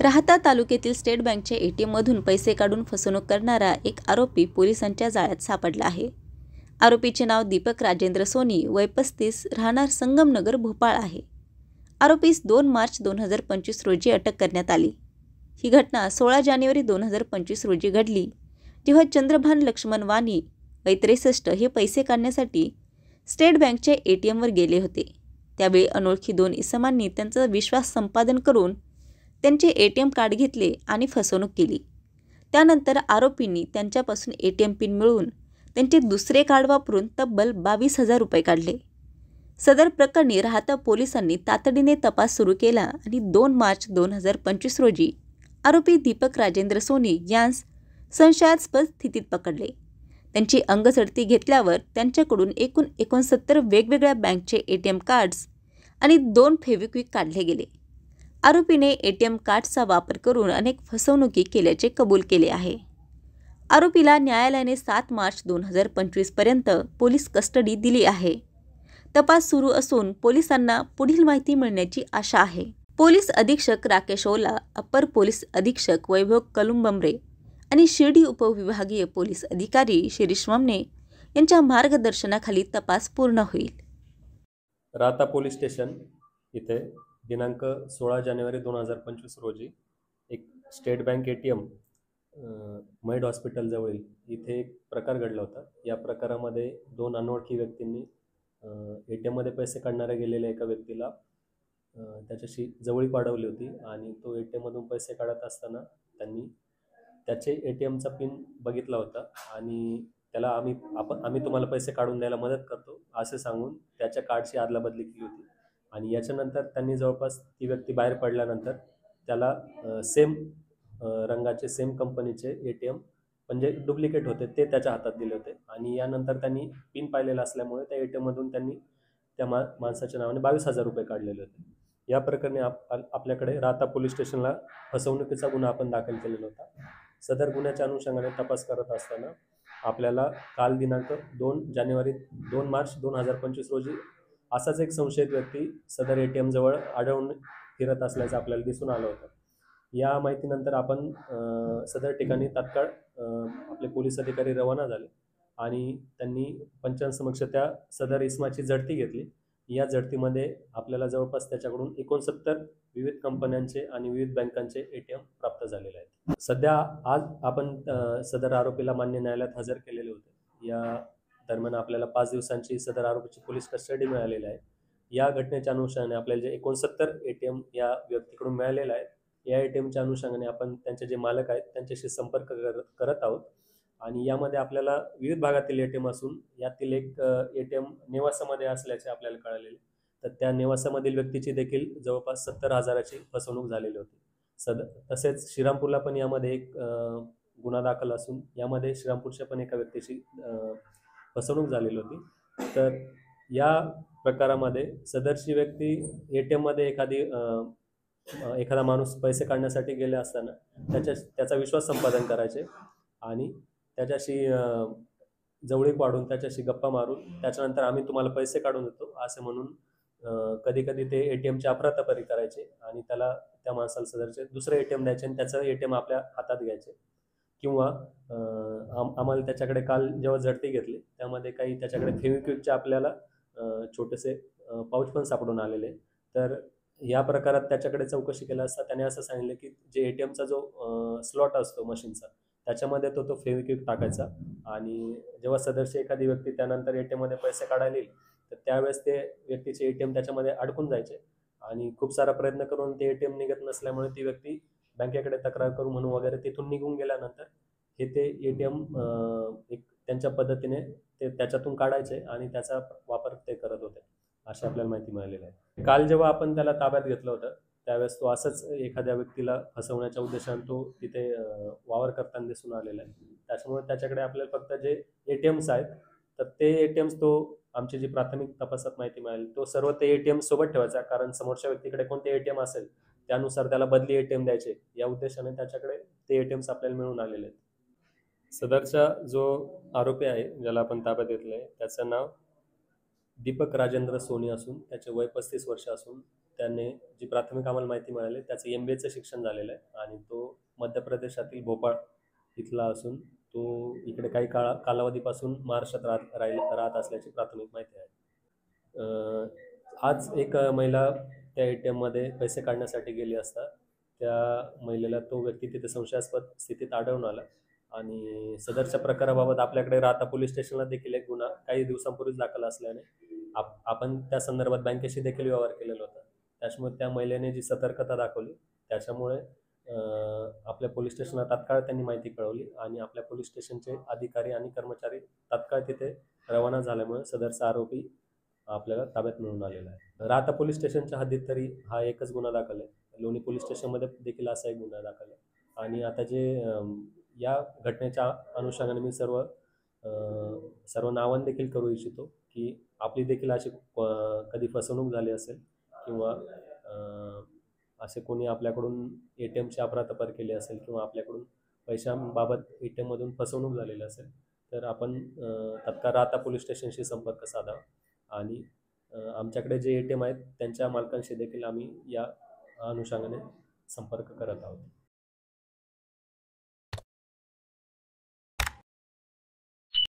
राहता तालुक्यातील स्टेट बँकच्या एटीएममधून पैसे काढून फसवणूक करणारा एक आरोपी पोलिसांच्या जाळ्यात सापडला आहे। आरोपीचे नाव दीपक राजेंद्र सोनी, वय 35, राहणार संगमनगर, भोपाळ आहे। आरोपीस 2 मार्च 2025 रोजी अटक करण्यात आली। ही घटना 16 जानेवारी 2025 रोजी घडली, जेव्हा चंद्रभान लक्ष्मण वाणी, वय 63, हे पैसे काढण्यासाठी स्टेट बँकच्या एटीएमवर गेले होते। त्यावेळी अनोळखी 2 इसमांनी त्यांचा विश्वास संपादन करून त्यांचे एटीएम कार्ड घेतले आणि फसवणूक केली। त्यानंतर आरोपींनी त्यांच्यापासून एटीएम पिन मिळवून त्यांचे दुसरे कार्ड वापरून तब्बल 22,000 रुपये काढले। सदर प्रकरणी राहता पोलिसांनी तातडीने तपास सुरू केला आणि 2 मार्च 2025 रोजी आरोपी दीपक राजेंद्र सोनी यांस संशयास्पद स्थितीत पकडले। त्यांची अंगझडती घेतल्यावर त्यांच्याकडून एकूण 69 वेगवेगळ्या बँकचे एटीएम कार्ड्स आणि 2 फेविक्विक काढले गेले। आरोपीने एटीएम कार्ड्सचा वापर करून अनेक फसवणुकी केल्याचे कबूल केले आहे। आरोपीला न्यायालयाने 7 मार्च 2025 पर्यंत पोलीस कस्टडी दिली आहे। तपास सुरू असून पोलिसांना पुढील माहिती मिळण्याची आशा आहे। पोलीस अधीक्षक राकेश ओला, अपर पोलीस अधीक्षक वैभव कलुंबमरे आणि शिर्डी उपविभागीय पोलीस अधिकारी शिरीष वामने यांच्या मार्गदर्शनाखाली तपास पूर्ण होईल। राहता पोलीस स्टेशन इथे दिनांक 16 जानेवारी 2025 रोजी एक स्टेट बँक एटीएम मैड हॉस्पिटल जवळील इथे एक प्रकार घडला होता। या प्रकारामध्ये 2 अनोळखी व्यक्तींनी एटीएममध्ये पैसे काढणाऱ्या गेलेल्या एका व्यक्तीला त्याच्याशी जवळीक वाढवली होती आणि तो एटीएममधून पैसे काढत असताना त्यांनी त्याचे एटीएमचा पिन बघितला होता आणि त्याला आम्ही तुम्हाला पैसे काढून द्यायला मदत करतो असे सांगून त्याच्या कार्डची अदलाबदली केली होती। आणि याच्यानंतर त्यांनी जवळपास ती व्यक्ती बाहेर पडल्यानंतर त्याला सेम रंगाचे सेम कंपनीचे एटीएम म्हणजे डुप्लिकेट होते ते त्याच्या हातात दिले होते आणि यानंतर त्यांनी पिन पाहिलेला असल्यामुळे त्या एटीएममधून त्यांनी त्या माणसाच्या नावाने 22,000 रुपये काढलेले होते। या प्रकरणी आपल्याकडे राहता पोलीस स्टेशनला फसवणुकीचा गुन्हा आपण दाखल केलेला होता। सदर गुन्ह्याच्या अनुषंगाने तपास करत असताना आपल्याला काल दिनांक 2 मार्च 2025 रोजी असाच एक संशयित व्यक्ती सदर एटीएम जवळ आढळून फिरत असल्याचं आपल्याला दिसून आलं होतं। या माहितीनंतर आपण सदर ठिकाणी तात्काळ आपले पोलीस अधिकारी रवाना झाले आणि त्यांनी पंचांसमक्ष त्या सदर इसमाची झडती घेतली। या झडतीमध्ये आपल्याला जवळपास त्याच्याकडून 69 विविध कंपन्यांचे आणि विविध बँकांचे एटीएम प्राप्त झालेले आहेत। सध्या आज आपण सदर आरोपीला मान्य न्यायालयात हजर केलेले होते। या दरम्यान आपल्याला 5 दिवसांची सदर आरोपीची पोलीस कस्टडी मिळालेली आहे। या घटनेच्या अनुषंगाने आपल्याला जे 69 एटीएम या व्यक्तीकडून मिळालेले आहेत, या एटीएमच्या अनुषंगाने आपण त्यांचे जे मालक आहेत त्यांच्याशी संपर्क करत आहोत आणि यामध्ये आपल्याला विविध भागातील एटीएम असून यातील एक एटीएम नेवासामध्ये असल्याचे आपल्याला कळालेले। तर त्या नेवासामधील व्यक्तीची देखील जवळपास 70,000ची फसवणूक झालेली होती। तसेच श्रीरामपूरला पण यामध्ये एक गुन्हा दाखल असून यामध्ये श्रीरामपूरच्या पण एका व्यक्तीची फसवणूक झालेली होती। तर या प्रकारामध्ये सदरची व्यक्ती एटीएममध्ये एखादा माणूस पैसे काढण्यासाठी गेले असताना त्याचा विश्वास संपादन करायचे आणि त्याच्याशी जवळीक वाढून त्याच्याशी गप्पा मारून त्याच्यानंतर आम्ही तुम्हाला पैसे काढून देतो असे म्हणून कधी कधी ते एटीएमची अफरातफरी करायचे आणि त्या माणसाला सदरचे दुसरे एटीएम द्यायचे आणि त्याचं एटीएम आपल्या हातात घ्यायचे। किंवा आम्हाला त्याच्याकडे काल जेव्हा झडती घेतली त्यामध्ये काही त्याच्याकडे फेविक्विकचे आपल्याला छोटेसे पाऊच पण सापडून आलेले। तर या प्रकारात त्याच्याकडे चौकशी केली असता त्याने असं सांगितलं की जे एटीएमचा जो स्लॉट असतो मशीनचा त्याच्यामध्ये तो फेविक्विक टाकायचा आणि जेव्हा सदरची एखादी व्यक्ती त्यानंतर एटीएममध्ये पैसे काढायला येईल तर त्यावेळेस ते व्यक्तीचे एटीएम त्याच्यामध्ये अडकून जायचे आणि खूप सारा प्रयत्न करून ते एटीएम निघत नसल्यामुळे ती व्यक्ती बँकेकडे तक्रार करू म्हणून वगैरे तिथून निघून गेल्यानंतर ते एटीएम एक त्यांच्या पद्धतीने ते त्याच्यातून काढायचे आणि त्याचा वापर ते करत होते अशी आपल्याला माहिती मिळालेली आहे। काल जेव्हा आपण त्याला ताब्यात घेतलं होतं त्यावेळेस तो असंच एखाद्या व्यक्तीला फसवण्याच्या उद्देशाने तो तिथे वावर करताना दिसून आलेला आहे। त्याच्यामुळे त्याच्याकडे आपल्याला फक्त जे एटीएम्स आहेत तर ते एटीएम्स तो आमची जी प्राथमिक तपासात माहिती मिळाली तो सर्व ते एटीएम सोबत ठेवायचा, कारण समोरच्या व्यक्तीकडे कोणते एटीएम असेल त्यानुसार त्याला बदली एटीएम द्यायचे या उद्देशाने त्याच्याकडे ते एटीएम्स आपल्याला मिळून आलेले आहेत। सदरचा जो आरोपी आहे ज्याला आपण ताब्यात घेतलंय त्याचं नाव दीपक राजेंद्र सोनी असून त्याचे वय 35 वर्ष असून त्याने जी प्राथमिक आम्हाला माहिती मिळाली त्याचं MBAचं शिक्षण झालेलं आहे आणि तो मध्य प्रदेशातील भोपाळ इथला असून तो इकडे काही कालावधीपासून महाराष्ट्रात राहत असल्याची प्राथमिक माहिती आहे. आज एक महिला त्या ATM मध्ये पैसे काढण्यासाठी गेली असता त्या महिलेला तो व्यक्ती तिथे संशयास्पद स्थितीत आढळून आला आणि सदरच्या प्रकाराबाबत आपल्याकडे राहता पोलीस स्टेशनला देखील एक गुन्हा काही दिवसांपूर्वीच दाखल असल्याने आपण त्या संदर्भात बँकेशी देखील व्यवहार केलेला होता. त्याच्यामुळे त्या महिलेने जी सतर्कता दाखवली त्याच्यामुळे आपल्या पोलीस स्टेशनला तात्काळ त्यांनी माहिती कळवली आणि आपल्या पोलीस स्टेशनचे अधिकारी आणि कर्मचारी तात्काळ तिथे रवाना झाल्यामुळे सदरचा आरोपी आपल्याला ताब्यात मिळून आलेला आहे. राहता पोलीस स्टेशनच्या हद्दीत तरी हा एकच गुन्हा दाखल आहे. लोणी पोलीस स्टेशनमध्ये देखील असा एक गुन्हा दाखल आहे आणि आता जे या घटनेच्या अनुषंगाने मी सर्व नावांना देखील करू इच्छितो की आपली देखील अशी कधी फसवणूक झाली असेल किंवा असे कोणी आपल्याकडून ATMची अफरातफर केली असेल किंवा आपल्याकडून पैशांबाबत ATM मधून फसवणूक झालेली असेल तर आपण तत्काळ राहता पोलीस स्टेशनशी संपर्क साधावा आणि आमच्याकडे जे ATM आहेत त्यांच्या मालकांशी देखील आम्ही या अनुषंगाने संपर्क करत आहोत.